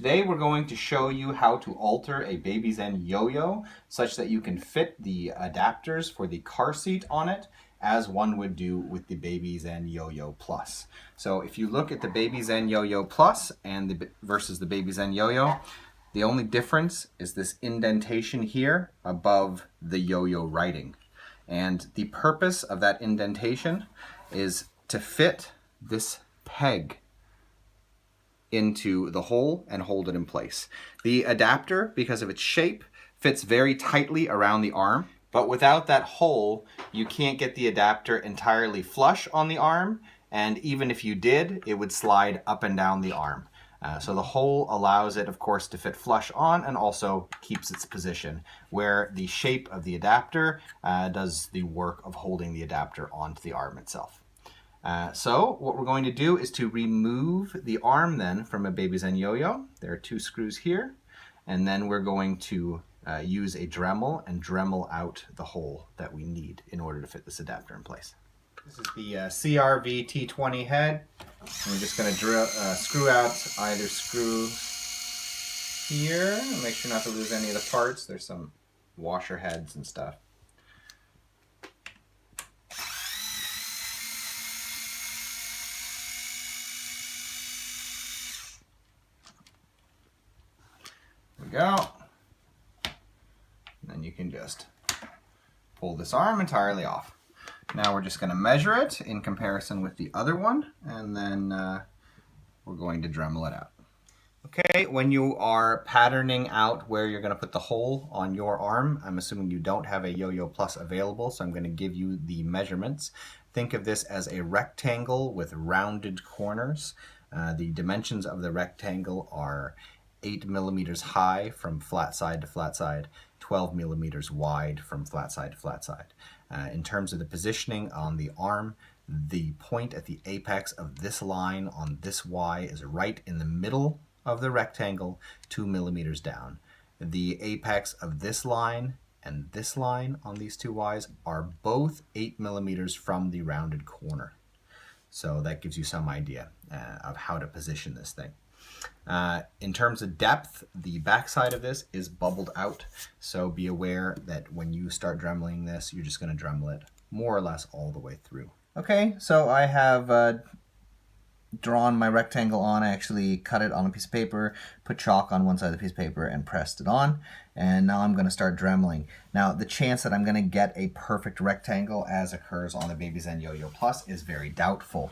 Today we're going to show you how to alter a Babyzen Yoyo such that you can fit the adapters for the car seat on it as one would do with the Babyzen Yoyo Plus. So if you look at the Babyzen Yoyo Plus and versus the Babyzen Yoyo, the only difference is this indentation here above the yo-yo writing. And the purpose of that indentation is to fit this peg into the hole and hold it in place. The adapter, because of its shape, fits very tightly around the arm, but without that hole, you can't get the adapter entirely flush on the arm, and even if you did, it would slide up and down the arm. So the hole allows it, of course, to fit flush on and also keeps its position, where the shape of the adapter does the work of holding the adapter onto the arm itself. So what we're going to do is to remove the arm then from a Babyzen Yoyo. There are two screws here, and then we're going to use a Dremel and Dremel out the hole that we need in order to fit this adapter in place. This is the CRV T20 head. And we're just going to screw out either screw here and make sure not to lose any of the parts. There's some washer heads and stuff. There we go. And then you can just pull this arm entirely off. Now we're just going to measure it in comparison with the other one, and then we're going to Dremel it out. Okay, when you are patterning out where you're going to put the hole on your arm, I'm assuming you don't have a Yo-Yo Plus available, so I'm going to give you the measurements. Think of this as a rectangle with rounded corners. The dimensions of the rectangle are 8 millimeters high from flat side to flat side, 12 millimeters wide from flat side to flat side. In terms of the positioning on the arm, the point at the apex of this line on this Y is right in the middle of the rectangle, 2 millimeters down. The apex of this line and this line on these two Ys are both 8 millimeters from the rounded corner. So that gives you some idea of how to position this thing. In terms of depth, the backside of this is bubbled out, so be aware that when you start dremeling this, you're just going to Dremel it more or less all the way through. Okay, so I have drawn my rectangle on. I actually cut it on a piece of paper, put chalk on one side of the piece of paper, and pressed it on. And now I'm going to start dremeling. Now, the chance that I'm going to get a perfect rectangle as occurs on the Babyzen Yoyo Plus is very doubtful.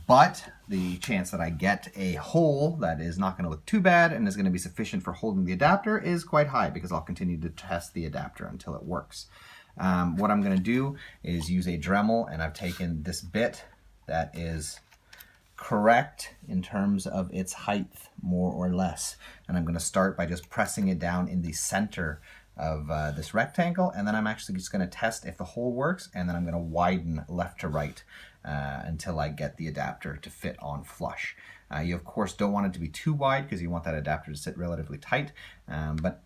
But the chance that I get a hole that is not going to look too bad and is going to be sufficient for holding the adapter is quite high, because I'll continue to test the adapter until it works. What I'm going to do is use a Dremel, and I've taken this bit that is correct in terms of its height, more or less. And I'm going to start by just pressing it down in the center of this rectangle, and then I'm actually just going to test if the hole works, and then I'm going to widen left to right until I get the adapter to fit on flush. You of course don't want it to be too wide, because you want that adapter to sit relatively tight, but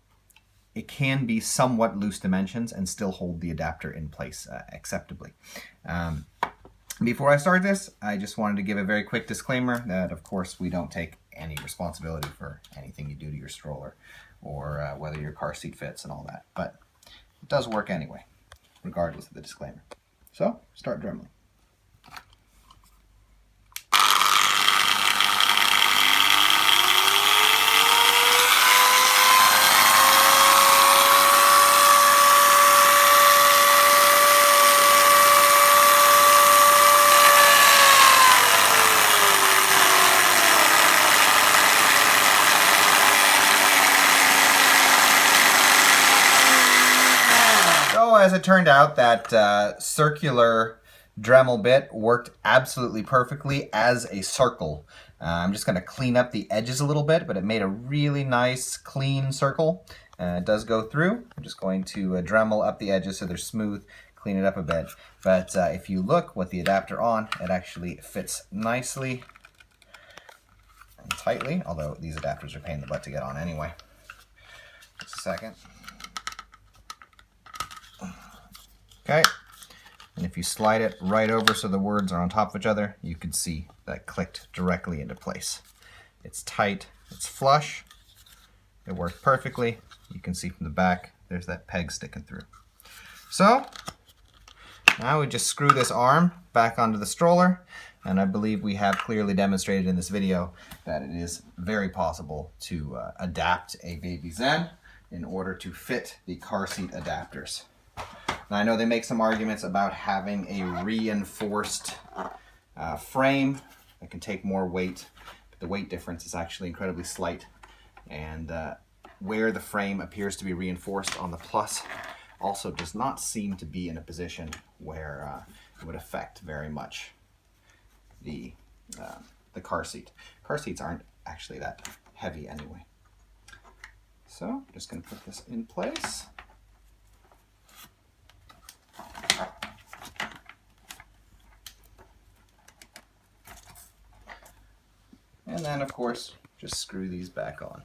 it can be somewhat loose dimensions and still hold the adapter in place acceptably. Before I start this, I just wanted to give a very quick disclaimer that, of course, we don't take any responsibility for anything you do to your stroller or whether your car seat fits and all that. But it does work anyway, regardless of the disclaimer. So, start dremeling. As it turned out, that circular Dremel bit worked absolutely perfectly as a circle. I'm just going to clean up the edges a little bit, but it made a really nice, clean circle. It does go through. I'm just going to Dremel up the edges so they're smooth, clean it up a bit. But if you look with the adapter on, it actually fits nicely and tightly, although these adapters are a pain in the butt to get on anyway. Just a second. Okay, and if you slide it right over so the words are on top of each other, you can see that clicked directly into place. It's tight, It's flush. It worked perfectly. You can see from the back, there's that peg sticking through. So now we just screw this arm back onto the stroller, and I believe we have clearly demonstrated in this video that it is very possible to adapt a Babyzen in order to fit the car seat adapters. Now I know they make some arguments about having a reinforced frame that can take more weight, but the weight difference is actually incredibly slight, and where the frame appears to be reinforced on the Plus also does not seem to be in a position where it would affect very much the car seat. Car seats aren't actually that heavy anyway. So I'm just going to put this in place. And then, of course, just screw these back on.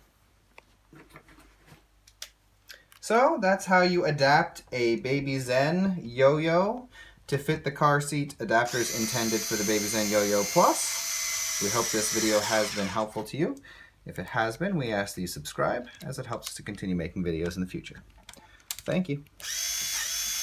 So that's how you adapt a Babyzen Yoyo to fit the car seat adapters intended for the Babyzen Yoyo Plus. We hope this video has been helpful to you. If it has been, we ask that you subscribe, as it helps us to continue making videos in the future. Thank you.